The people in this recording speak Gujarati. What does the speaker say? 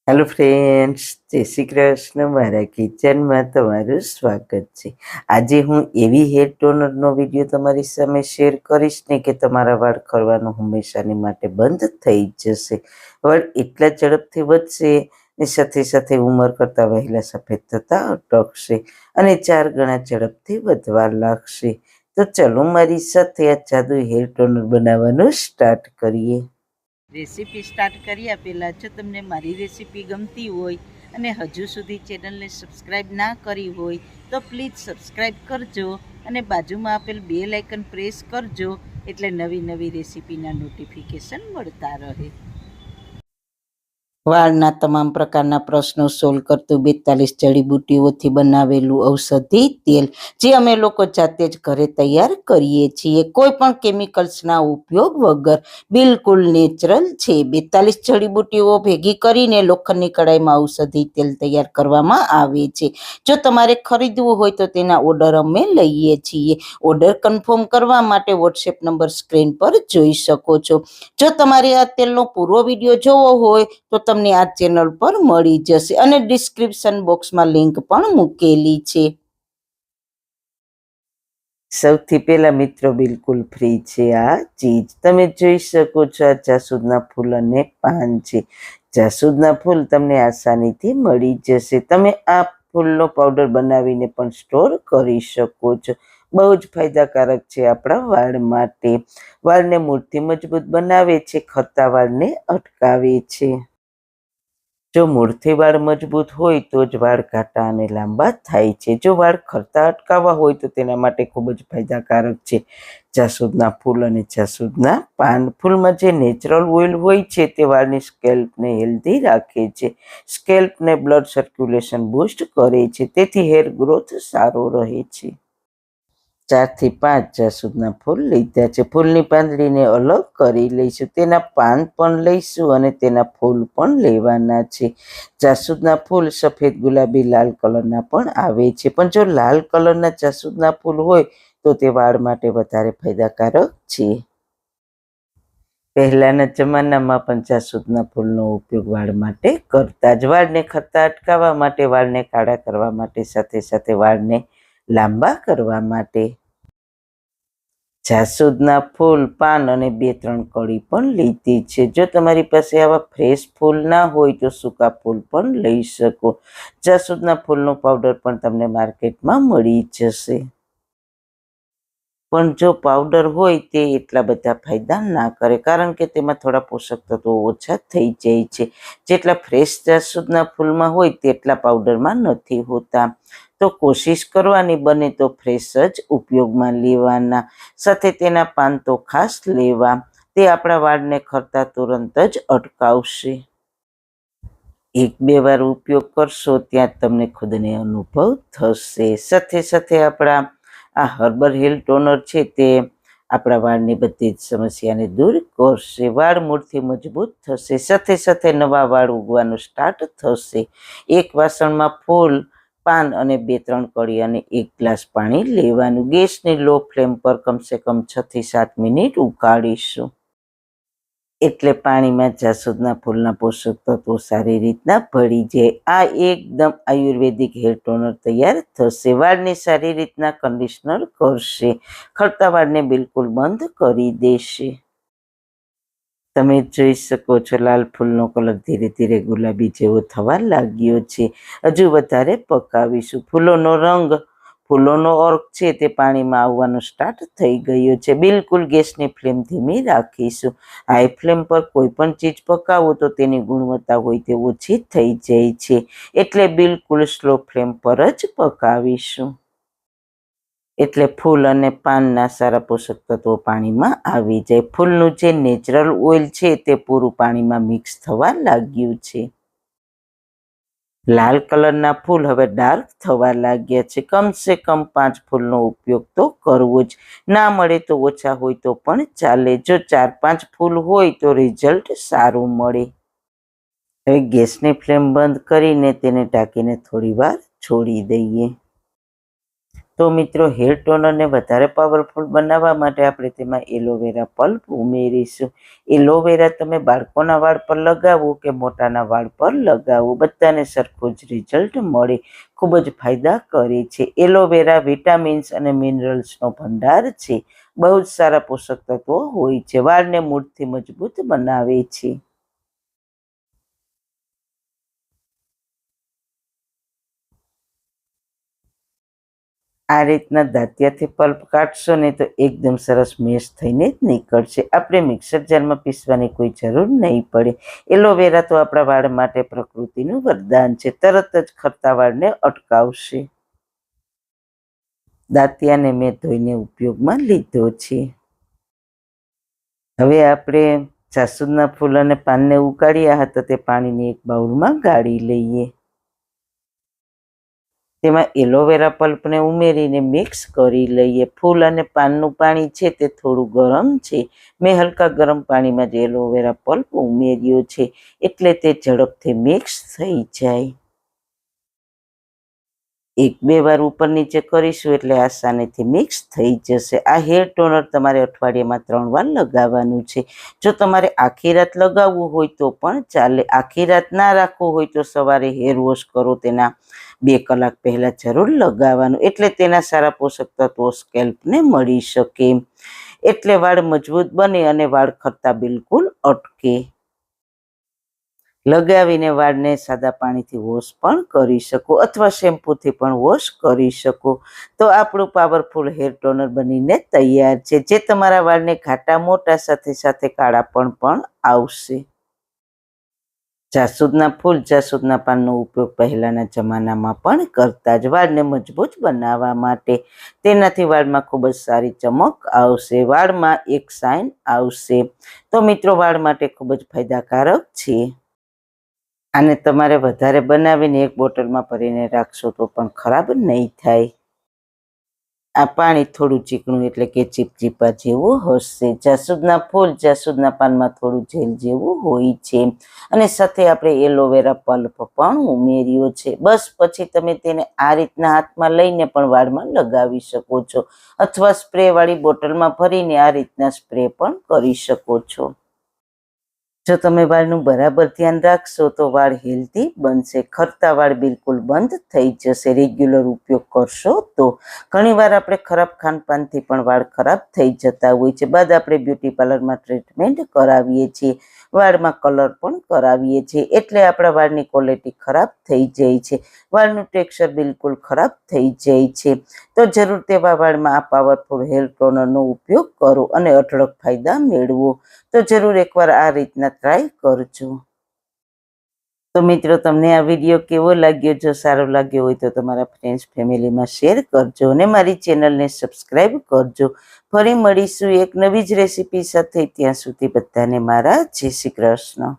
હેલો ફ્રેન્ડ્સ, જય શ્રી કૃષ્ણ. મારા કિચનમાં તમારું સ્વાગત છે. આજે હું એવી હેર ટોનરનો વિડીયો તમારી સામે શેર કરીશ ને કે તમારા વાળ ખરવાનું હંમેશાની માટે બંધ થઈ જશે. વાળ એટલા ઝડપથી વધશે ને સાથે સાથે ઉંમર કરતાં વહેલા સફેદ થતા અટકશે અને 4 ગણા ઝડપથી વધવા લાગશે. તો ચલો મારી સાથે આ જાદુ હેર ટોનર બનાવવાનું સ્ટાર્ટ કરીએ. રેસીપી સ્ટાર્ટ કર્યા પહેલાં જો તમને મારી રેસીપી ગમતી હોય અને હજુ સુધી ચેનલને સબસ્ક્રાઈબ ના કરી હોય તો પ્લીઝ સબસ્ક્રાઈબ કરજો અને બાજુમાં આપેલ બેલ આઇકન પ્રેસ કરજો એટલે નવી નવી રેસીપીના નોટિફિકેશન મળતા રહે. વાળના તમામ પ્રકારના પ્રશ્નો સોલ્વ કરતું 42 જડીબુટ્ટીઓથી બનાવેલું ઔષધિ તેલ જે અમે લોકો જાતે જ ઘરે તૈયાર કરીએ છીએ, કોઈ પણ કેમિકલ્સના ઉપયોગ વગર, બિલકુલ નેચરલ છે. 42 જડીબુટ્ટીઓ ભેગી કરીને લોખંડની કડાઈમાં ઔષધિ તેલ તૈયાર કરવામાં આવે છે. જો તમારે ખરીદવું હોય તો તેના ઓર્ડર અમે લઈએ છીએ. ઓર્ડર કન્ફર્મ કરવા માટે વોટ્સએપ નંબર સ્ક્રીન પર જોઈ શકો છો. જો તમારે આ તેલનો પૂરો વિડીયો જોવો હોય તો તમને આ ચેનલ પર મળી જશે અને ડિસ્ક્રિપ્શન બોક્સમાં લિંક પણ મૂકેલી છે. સૌથી પહેલા મિત્રો બિલકુલ ફ્રી છે આ ચીજ. તમે જોઈ શકો છો આ જાસૂદના ફૂલ અને પાન છે. જાસૂદના ફૂલ તમને આસાનીથી મળી જશે. તમે આ ફૂલનો પાવડર બનાવીને પણ સ્ટોર કરી શકો છો. બહુ જ ફાયદાકારક છે આપણા વાળ માટે. વાળને મૂળથી મજબૂત બનાવે છે, ખરતા વાળને અટકાવે છે. જો મૂળથી વાળ મજબૂત હોય તો જ વાળ ઘાટા અને લાંબા થાય છે. જો વાળ ખરતા અટકાવવા હોય તો તેના માટે ખૂબ જ ફાયદાકારક છે જાસૂદના ફૂલ અને જાસૂદના પાન. ફૂલમાં જે નેચરલ ઓઇલ હોય છે તે વાળની સ્કેલ્પને હેલ્ધી રાખે છે. સ્કેલ્પને બ્લડ સર્ક્યુલેશન બૂસ્ટ કરે છે, તેથી હેર ગ્રોથ સારો રહે છે. 4 થી 5 જાસૂદના ફૂલ લીધા છે. ફૂલની પાંદડીને અલગ કરી લઈશું, તેના પાન પણ લઈશું અને તેના ફૂલ પણ લેવાના છે. જાસૂદના ફૂલ સફેદ, ગુલાબી, લાલ કલરના પણ આવે છે, પણ જો લાલ કલરના જાસૂદના ફૂલ હોય તો તે વાળ માટે વધારે ફાયદાકારક છે. પહેલાના જમાનામાં પણ જાસૂદના ફૂલનો ઉપયોગ વાળ માટે કરતા જ. વાળને ખરતા અટકાવવા માટે, વાળને કાળા કરવા માટે, સાથે સાથે વાળને લાંબા કરવા માટે. જાસૂદના ફૂલ, પાન અને 2-3 કળી પણ લીધી છે. જો તમારી પાસે આવા ફ્રેશ ફૂલ ના હોય તો સૂકા ફૂલ પણ લઈ શકો. જાસૂદના ફૂલનો પાવડર પણ તમને માર્કેટમાં મળી જશે, પણ જો પાવડર હોય તે એટલા બધા ફાયદા ના કરે, કારણ કે તેમાં થોડા પોષક તત્વો ઓછા થઈ જાય છે. જેટલા ફ્રેશ જાસૂદના ફૂલમાં હોય તેટલા પાવડરમાં નથી હોતા. તો કોશિશ કરવાની બને તો ફ્રેશ જ ઉપયોગમાં લેવાના. સાથે તેના પાન તો ખાસ લેવા, તે આપણા વાળને ખરતા તુરંત જ અટકાવશે. 1-2 વાર ઉપયોગ કરશો ત્યાં તમને ખુદને અનુભવ થશે. સાથે સાથે આપણા આ હર્બલ હેર ટોનર છે તે આપણા વાળની બધી જ સમસ્યાને દૂર કરશે. વાળ મૂળથી મજબૂત થશે, સાથે સાથે નવા વાળ ઉગવાનું સ્ટાર્ટ થશે. એક વાસણમાં ફૂલ, પાન અને 2-3 કળી અને 1 ગ્લાસ પાણી લેવાનું. ગેસની લો ફ્લેમ પર કમસે કમ 6 થી 7 મિનિટ ઉકાળીશું. એટલે પાણીમાં જાસૂદના ફૂલના પોષક તત્વો સારી રીતના ભળી જાય. આ એકદમ આયુર્વેદિક હેર ટોનર તૈયાર થશે. વાળને સારી રીતના કન્ડિશનર કરશે, ખરતા વાળને બિલકુલ બંધ કરી દેશે. તમે જોઈ શકો છો લાલ ફૂલનો કલર ધીરે ધીરે ગુલાબી જેવો થવા લાગ્યો છે. હજુ વધારે પકાવીશું. ફૂલોનો અર્ક છે તે પાણીમાં આવવાનું સ્ટાર્ટ થઈ ગયો છે. બિલકુલ ગેસની ફ્લેમ ધીમી રાખીશું. હાઈ ફ્લેમ પર કોઈ પણ ચીજ પકાવો તો તેની ગુણવત્તા હોય તે ઓછી થઈ જાય છે, એટલે બિલકુલ સ્લો ફ્લેમ પર જ પકાવીશું. એટલે ફૂલ અને પાનના સારા પોષક તત્વો પાણીમાં આવી જાય. ફૂલનું જે નેચરલ ઓઇલ છે તે પૂરું પાણીમાં મિક્સ થવા લાગ્યું છે. લાલ કલરના ફૂલ હવે ડાર્ક થવા લાગ્યા છે. કમસે કમ 5 ફૂલનો ઉપયોગ તો કરવો જ. ના મળે તો ઓછા હોય તો પણ ચાલે. જો 4-5 ફૂલ હોય તો રિઝલ્ટ સારું મળે. હવે ગેસની ફ્લેમ બંધ કરીને તેને ઢાંકીને થોડી વાર છોડી દઈએ. તો મિત્રો હેર ટોનરને વધારે પાવરફુલ બનાવવા માટે આપણે તેમાં એલોવેરા પલ્પ ઉમેરીશું. એલોવેરા તમે બાળકોના વાળ પર લગાવો કે મોટાના વાળ પર લગાવો, બધાને સરખું જ રિઝલ્ટ મળે, ખૂબ જ ફાયદા કરે છે. એલોવેરા વિટામિન્સ અને મિનરલ્સનો ભંડાર છે. બહુ જ સારા પોષક તત્વો હોય છે. વાળને મૂળથી મજબૂત બનાવે છે. આ રીતના દાંતિયાથી પલ્પ કાઢશો ને તો એકદમ સરસ મેશ થઈને જ નીકળશે. આપણે મિક્સર જારમાં પીસવાની કોઈ જરૂર નહીં પડે. એલોવેરા તો આપણા વાળ માટે પ્રકૃતિનું વરદાન છે. તરત જ ખરતા વાળને અટકાવશે. દાંતિયાને મેં ધોઈને ઉપયોગમાં લીધો છે. હવે આપણે જાસૂદના ફૂલ અને પાનને ઉકાળ્યા હતા તે પાણીને એક બાઉલમાં ગાળી લઈએ. તેમાં એલોવેરા પલ્પને ઉમેરીને મિક્સ કરી લઈએ. ફૂલ અને પાનનું પાણી છે તે થોડું ગરમ છે. મેં હલકા ગરમ પાણીમાં જે એલોવેરા પલ્પ ઉમેર્યો છે એટલે તે ઝડપથી મિક્સ થઈ જાય. 1-2 વાર ઉપર નીચે કરીશું એટલે આસાનીથી મિક્સ થઈ જશે. આ હેર ટોનર તમારે અઠવાડિયામાં 3 વાર લગાવવાનું છે. જો તમારે આખી રાત લગાવવું હોય તો પણ ચાલે. આખી રાત ના રાખવું હોય તો સવારે હેર વોશ કરો તેના 2 કલાક પહેલા જરૂર લગાવવાનું, એટલે તેના સારા પોષક તત્વો સ્કેલ્પને મળી શકે, એટલે વાળ મજબૂત બને અને વાળ ખરતા બિલકુલ અટકે. લગાવીને વાળને સાદા પાણીથી વોશ પણ કરી શકો અથવા શેમ્પૂથી પણ વોશ કરી શકો. તો આપણું પાવરફુલ હેર ટોનર બનીને તૈયાર છે, જે તમારા વાળને ઘાટા મોટા સાથે સાથે કાળાપણ પણ આવશે. જાસૂદના ફૂલ, જાસૂદના પાનનો ઉપયોગ પહેલાના જમાનામાં પણ કરતા જ, વાળને મજબૂત બનાવવા માટે. તેનાથી વાળમાં ખૂબ જ સારી ચમક આવશે, વાળમાં એક શાઇન આવશે. તો મિત્રો વાળ માટે ખૂબ જ ફાયદાકારક છે. આને તમારે વધારે બનાવીને એક બોટલમાં ભરીને રાખશો તો પણ ખરાબ નહીં થાય. આ પાણી થોડું ચીકણું એટલે કે ચીપચીપા જેવું હશે. જાસૂદના ફૂલ, જાસૂદના પાનમાં થોડું જેલ જેવું હોય છે અને સાથે આપણે એલોવેરા પલ્પ પણ ઉમેર્યો છે. બસ પછી તમે તેને આ રીતના હાથમાં લઈને પણ વાળમાં લગાવી શકો છો અથવા સ્પ્રેવાળી બોટલમાં ભરીને આ રીતના સ્પ્રે પણ કરી શકો છો. જો તમે વાળનું બરાબર ધ્યાન રાખશો તો વાળ હેલ્ધી બનશે. ખરતા વાળ બિલકુલ બંધ થઈ જશે રેગ્યુલર ઉપયોગ કરશો તો. ઘણીવાર આપણે ખરાબ ખાનપાનથી પણ વાળ ખરાબ થઈ જતા હોય છે. બાદ આપણે બ્યુટી પાર્લરમાં ટ્રીટમેન્ટ કરાવીએ છીએ, વાળમાં કલર પણ કરાવીએ છીએ, એટલે આપણા વાળની ક્વોલિટી ખરાબ થઈ જાય છે, વાળનું ટેક્સચર બિલકુલ ખરાબ થઈ જાય છે. તો જરૂર તેવા વાળમાં આ પાવરફુલ હેર ટોનરનો ઉપયોગ કરો અને અઢળક ફાયદા મેળવો. તો જરૂર એકવાર આ રીતના ટ્રાય કરજો. તો મિત્રો તમને આ વિડીયો કેવો લાગ્યો? જો સારો લાગ્યો હોય તો તમારા ફ્રેન્ડ્સ ફેમિલીમાં શેર કરજો અને મારી ચેનલને સબસ્ક્રાઈબ કરજો. ફરી મળીશું એક નવી જ રેસીપી સાથે. ત્યાં સુધી બધાને મારા જય શ્રી કૃષ્ણ.